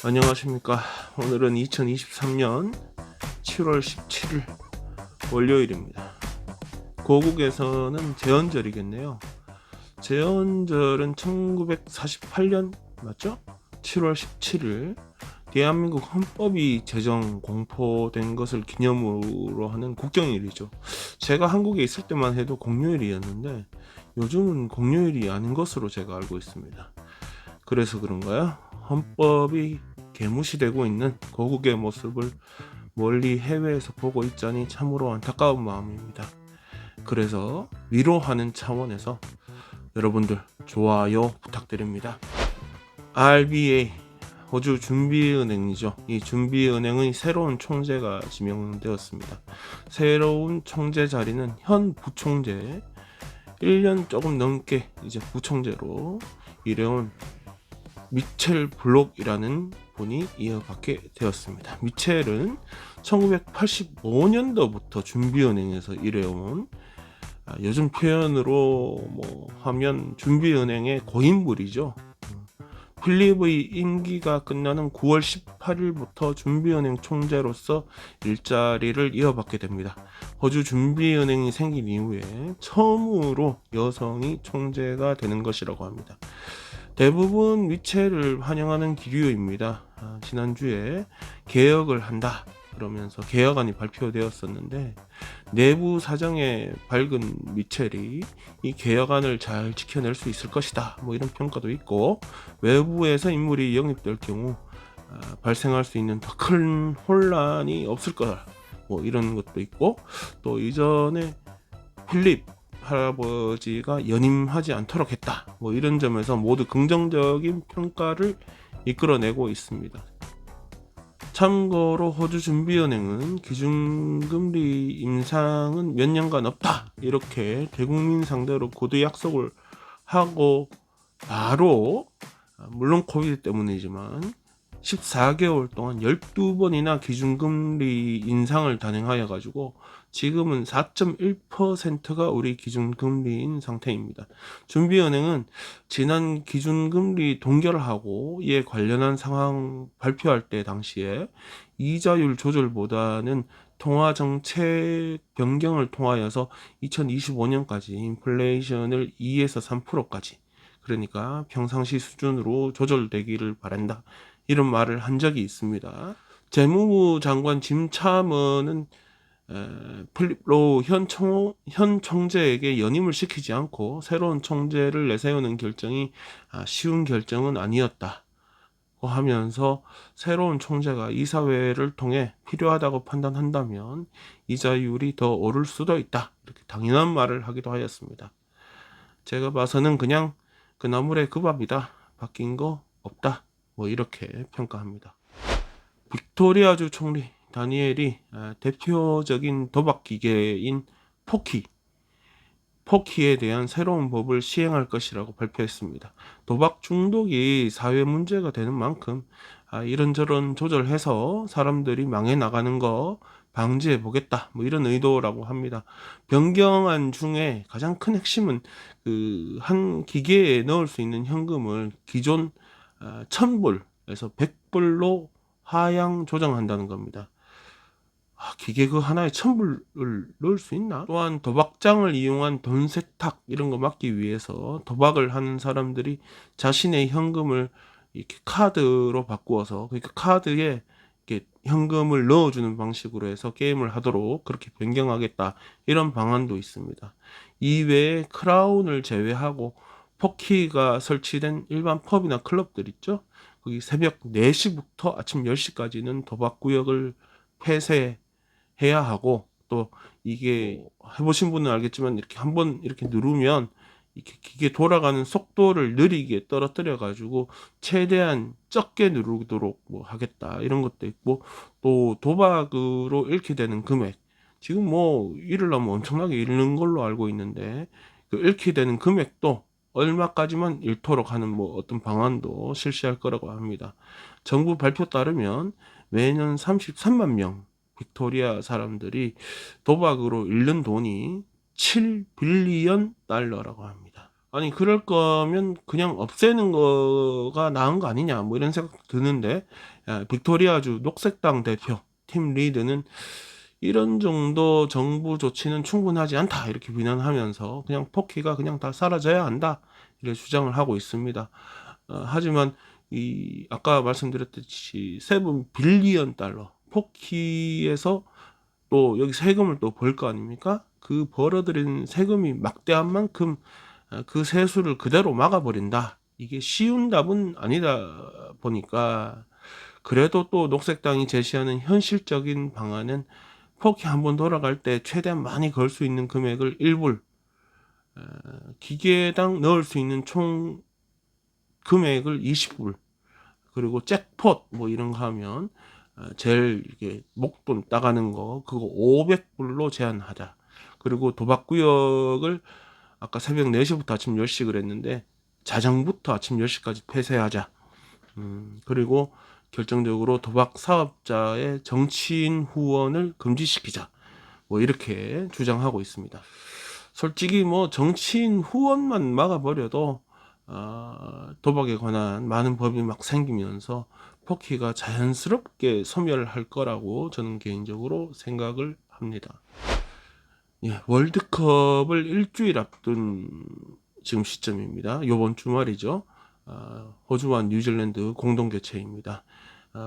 안녕하십니까. 오늘은 2023년 7월 17일 월요일입니다. 고국에서는 제헌절이겠네요. 제헌절은 1948년 맞죠? 7월 17일 대한민국 헌법이 제정 공포된 것을 기념으로 하는 국경일이죠. 제가 한국에 있을 때만 해도 공휴일이었는데 요즘은 공휴일이 아닌 것으로 제가 알고 있습니다. 그래서 그런가요? 헌법이 개무시되고 있는 고국의 모습을 멀리 해외에서 보고 있자니 참으로 안타까운 마음입니다. 그래서 위로하는 차원에서 여러분들 좋아요 부탁드립니다. RBA 호주 준비은행이죠. 이 준비은행의 새로운 총재가 지명되었습니다. 새로운 총재 자리는 현 부총재 1년 조금 넘게 이제 부총재로 일해온 미첼 블록이라는 분이 이어받게 되었습니다. 미첼은 1985년도부터 준비은행에서 일해온 요즘 표현으로 하면 준비은행의 고인물이죠. 필립의 임기가 끝나는 9월 18일부터 준비은행 총재로서 일자리를 이어받게 됩니다. 호주 준비은행이 생긴 이후에 처음으로 여성이 총재가 되는 것이라고 합니다. 대부분 미첼을 환영하는 기류입니다. 지난주에 개혁을 한다 그러면서 개혁안이 발표되었었는데 내부 사정에 밝은 미첼이 이 개혁안을 잘 지켜낼 수 있을 것이다 이런 평가도 있고, 외부에서 인물이 영입될 경우 발생할 수 있는 더 큰 혼란이 없을 거다 이런 것도 있고, 또 이전에 필립 할아버지가 연임하지 않도록 했다 이런 점에서 모두 긍정적인 평가를 이끌어내고 있습니다. 참고로 호주 준비은행은 기준금리 인상은 몇 년간 없다 이렇게 대국민 상대로 고도 약속을 하고 바로 물론 코비드 때문이지만 14개월 동안 12번이나 기준금리 인상을 단행하여 가지고 지금은 4.1%가 우리 기준금리인 상태입니다. 준비은행은 지난 기준금리 동결하고 이에 관련한 상황 발표할 때 당시에 이자율 조절보다는 통화정책 변경을 통하여서 2025년까지 인플레이션을 2에서 3%까지, 그러니까 평상시 수준으로 조절되기를 바란다 이런 말을 한 적이 있습니다. 재무부 장관 짐 차머는 필립 로우 현 총재에게 연임을 시키지 않고 새로운 총재를 내세우는 결정이 쉬운 결정은 아니었다 하면서 새로운 총재가 이사회를 통해 필요하다고 판단한다면 이자율이 더 오를 수도 있다 이렇게 당연한 말을 하기도 하였습니다. 제가 봐서는 그냥 그 나물의 그 밥이다, 바뀐 거 없다 이렇게 평가합니다. 빅토리아주 총리 다니엘이 대표적인 도박 기계인 포키에 대한 새로운 법을 시행할 것이라고 발표했습니다. 도박 중독이 사회 문제가 되는 만큼 이런저런 조절해서 사람들이 망해 나가는 거 방지해 보겠다 이런 의도라고 합니다. 변경안 중에 가장 큰 핵심은 그 한 기계에 넣을 수 있는 현금을 기존 1000불에서 100불로 하향 조정한다는 겁니다. 기계 그 하나에 1000불을 넣을 수 있나? 또한 도박장을 이용한 돈 세탁 이런 거 막기 위해서 도박을 하는 사람들이 자신의 현금을 이렇게 카드로 바꾸어서, 그러니까 카드에 이렇게 현금을 넣어주는 방식으로 해서 게임을 하도록 그렇게 변경하겠다 이런 방안도 있습니다. 이외에 크라운을 제외하고 포키가 설치된 일반 펍이나 클럽들 있죠? 거기 새벽 4시부터 아침 10시까지는 도박 구역을 폐쇄해야 하고, 또 이게 해보신 분은 알겠지만 이렇게 한번 이렇게 누르면 이렇게 기계 돌아가는 속도를 느리게 떨어뜨려 가지고 최대한 적게 누르도록 하겠다 이런 것도 있고, 또 도박으로 잃게 되는 금액, 지금 잃으려면 엄청나게 잃는 걸로 알고 있는데 그 잃게 되는 금액도 얼마까지만 잃도록 하는 어떤 방안도 실시할 거라고 합니다. 정부 발표 따르면 매년 33만 명 빅토리아 사람들이 도박으로 잃는 돈이 7빌리언 달러라고 합니다. 아니 그럴 거면 그냥 없애는 거가 나은 거 아니냐 뭐 이런 생각도 드는데, 빅토리아주 녹색당 대표 팀 리드는 이런 정도 정부 조치는 충분하지 않다 이렇게 비난하면서 그냥 포키가 그냥 다 사라져야 한다 이렇게 주장을 하고 있습니다. 하지만 이 아까 말씀드렸듯이 7 빌리언 달러 포키에서 또 여기 세금을 또 벌 거 아닙니까? 그 벌어들인 세금이 막대한 만큼 그 세수를 그대로 막아버린다. 이게 쉬운 답은 아니다 보니까, 그래도 또 녹색당이 제시하는 현실적인 방안은 포키 한번 돌아갈 때 최대한 많이 걸 수 있는 금액을 1불, 기계당 넣을 수 있는 총 금액을 20불, 그리고 잭폿 뭐 이런 거 하면 제일 이게 목돈 따가는 거 그거 500불로 제한하자. 그리고 도박 구역을 아까 새벽 4시부터 아침 10시 그랬는데 자정부터 아침 10시까지 폐쇄하자. 그리고 결정적으로 도박 사업자의 정치인 후원을 금지시키자. 뭐 이렇게 주장하고 있습니다. 솔직히 뭐 정치인 후원만 막아버려도 도박에 관한 많은 법이 막 생기면서 포키가 자연스럽게 소멸할 거라고 저는 개인적으로 생각을 합니다. 예, 월드컵을 일주일 앞둔 지금 시점입니다. 요번 주말이죠. 호주와 뉴질랜드 공동 개최입니다.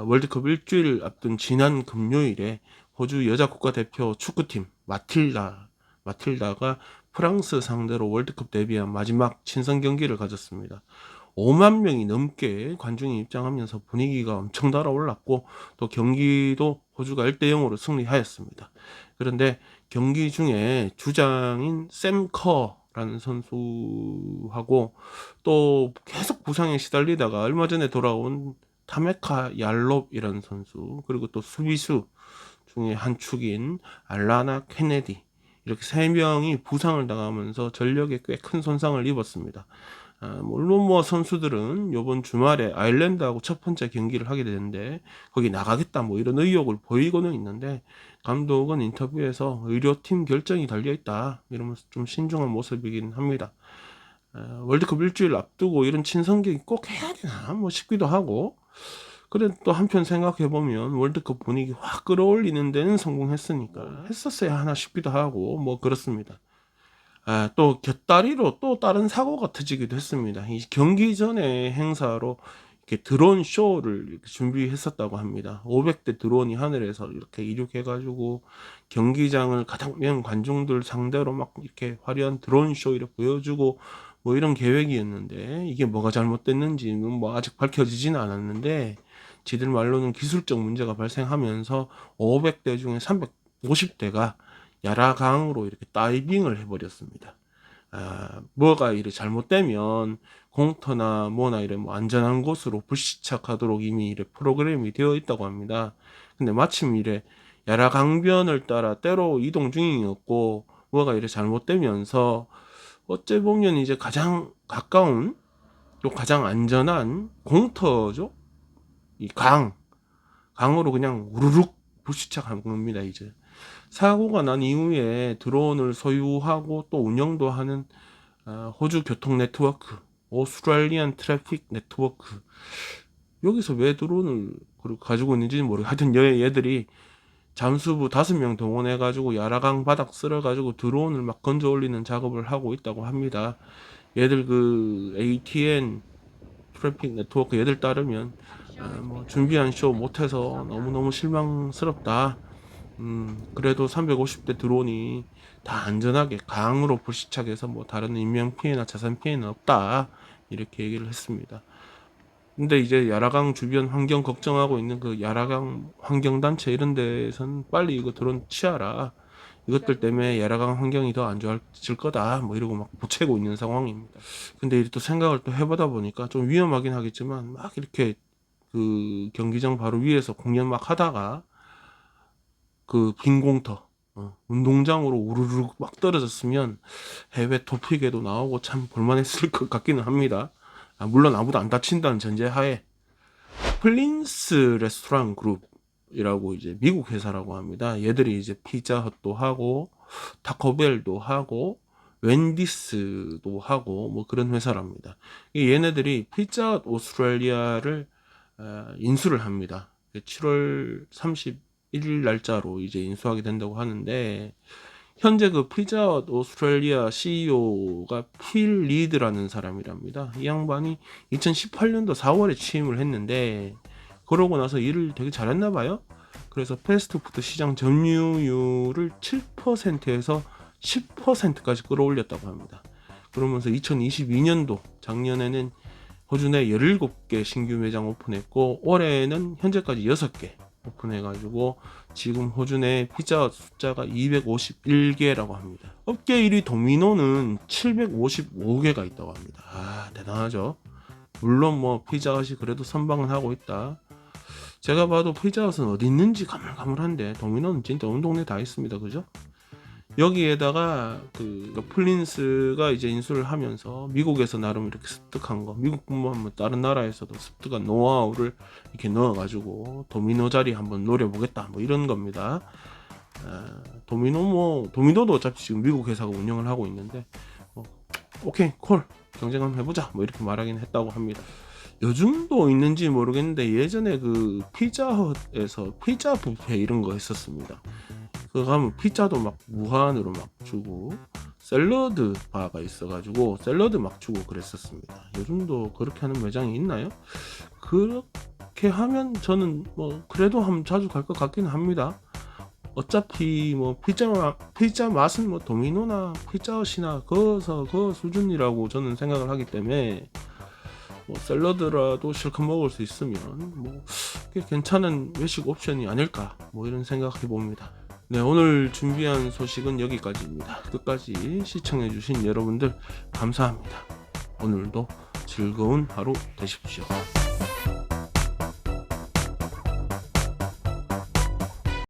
월드컵 일주일 앞둔 지난 금요일에 호주 여자 국가대표 축구팀 마틸다가 프랑스 상대로 월드컵 데뷔한 마지막 친선 경기를 가졌습니다. 5만 명이 넘게 관중이 입장하면서 분위기가 엄청 달아올랐고, 또 경기도 호주가 1대0으로 승리하였습니다. 그런데 경기 중에 주장인 샘 커라는 선수하고 또 계속 부상에 시달리다가 얼마 전에 돌아온 타메카 얄롭이라는 선수, 그리고 또 수비수 중에 한 축인 알라나 케네디, 이렇게 세 명이 부상을 당하면서 전력에 꽤 큰 손상을 입었습니다. 물론 뭐 선수들은 이번 주말에 아일랜드하고 첫 번째 경기를 하게 되는데 거기 나가겠다 뭐 이런 의욕을 보이고는 있는데, 감독은 인터뷰에서 의료팀 결정이 달려있다 이러면서 좀 신중한 모습이긴 합니다. 월드컵 일주일 앞두고 이런 친선 경기 꼭 해야 되나 뭐 싶기도 하고, 그래 또 한편 생각해보면 월드컵 분위기 확 끌어올리는 데는 성공했으니까 했었어야 하나 싶기도 하고 뭐 그렇습니다. 또 곁다리로 또 다른 사고가 터지기도 했습니다. 이 경기 전에 행사로 이렇게 드론 쇼를 이렇게 준비했었다고 합니다. 500대 드론이 하늘에서 이렇게 이륙해가지고 경기장을 가장 많은 관중들 상대로 막 이렇게 화려한 드론 쇼 이렇게 보여주고 뭐 이런 계획이었는데, 이게 뭐가 잘못됐는지는 뭐 아직 밝혀지지는 않았는데, 지들 말로는 기술적 문제가 발생하면서 500대 중에 350대가 야라강으로 이렇게 다이빙을 해버렸습니다. 뭐가 이래 잘못되면 공터나 뭐나 이래 뭐 안전한 곳으로 불시착하도록 이미 이래 프로그램이 되어 있다고 합니다. 근데 마침 이래 야라강변을 따라 때로 이동 중이었고 뭐가 이래 잘못되면서 어째 보면 이제 가장 가까운 또 가장 안전한 공터죠. 이 강으로 그냥 우르륵 불시착한 겁니다. 이제 사고가 난 이후에 드론을 소유하고 또 운영도 하는 호주 교통 네트워크, 오스트레일리안 트래픽 네트워크, 여기서 왜 드론을 가지고 있는지는 모르겠어요. 하여튼 얘들이 잠수부 5명 동원해가지고 야라강 바닥 쓸어가지고 드론을 막 건져 올리는 작업을 하고 있다고 합니다. 얘들 그 ATN 트래픽 네트워크 얘들 따르면 뭐 준비한 쇼 못해서 너무너무 실망스럽다. 그래도 350대 드론이 다 안전하게 강으로 불시착해서 뭐 다른 인명 피해나 자산 피해는 없다 이렇게 얘기를 했습니다. 근데 이제 야라강 주변 환경 걱정하고 있는 그 야라강 환경단체 이런 데에선 빨리 이거 드론 치아라, 이것들 때문에 야라강 환경이 더 안 좋아질 거다 뭐 이러고 막 보채고 있는 상황입니다. 근데 또 생각을 또 해보다 보니까 좀 위험하긴 하겠지만 막 이렇게 그 경기장 바로 위에서 공연 막 하다가 그 빈 공터 운동장으로 우르르 막 떨어졌으면 해외 토픽에도 나오고 참 볼만했을 것 같기는 합니다. 물론 아무도 안 다친다는 전제하에. 플린스 레스토랑 그룹이라고 이제 미국 회사라고 합니다. 얘들이 이제 피자헛도 하고 타코벨도 하고 웬디스도 하고 뭐 그런 회사랍니다. 얘네들이 피자 오스트레일리아를 인수를 합니다. 7월 31일 날짜로 이제 인수하게 된다고 하는데, 현재 그 피자 오스트레일리아 CEO가 필 리드라는 사람이랍니다. 이 양반이 2018년도 4월에 취임을 했는데, 그러고 나서 일을 되게 잘했나 봐요. 그래서 패스트푸드 시장 점유율을 7%에서 10%까지 끌어올렸다고 합니다. 그러면서 2022년도 작년에는 호주 내 17개 신규 매장 오픈했고, 올해는 현재까지 6개 오픈해가지고 지금 호주 내 피자 숫자가 251개라고 합니다. 업계 1위 도미노는 755개가 있다고 합니다. 대단하죠. 물론 뭐 피자헛이 그래도 선방은 하고 있다. 제가 봐도 피자헛은 어디 있는지 가물가물한데 도미노는 진짜 온 동네 다 있습니다. 그죠? 여기에다가 그 플린스가 이제 인수를 하면서 미국에서 나름 이렇게 습득한 거, 미국뿐만 아니라 다른 나라에서도 습득한 노하우를 이렇게 넣어가지고 도미노 자리 한번 노려보겠다, 뭐 이런 겁니다. 도미노도 어차피 지금 미국 회사가 운영을 하고 있는데, 오케이 콜 경쟁 한번 해보자, 뭐 이렇게 말하긴 했다고 합니다. 요즘도 있는지 모르겠는데 예전에 그 피자헛에서 피자 뷔페 이런 거 했었습니다. 그거 가면 피자도 막 무한으로 막 주고, 샐러드 바가 있어가지고 샐러드 막 주고 그랬었습니다. 요즘도 그렇게 하는 매장이 있나요? 그렇게 하면 저는 뭐 그래도 한번 자주 갈 것 같기는 합니다. 어차피 뭐 피자 맛은 뭐 도미노나 피자헛이나 그 수준이라고 저는 생각을 하기 때문에, 뭐 샐러드라도 실컷 먹을 수 있으면 뭐 꽤 괜찮은 외식 옵션이 아닐까, 뭐 이런 생각해 봅니다. 네, 오늘 준비한 소식은 여기까지입니다. 끝까지 시청해주신 여러분들 감사합니다. 오늘도 즐거운 하루 되십시오.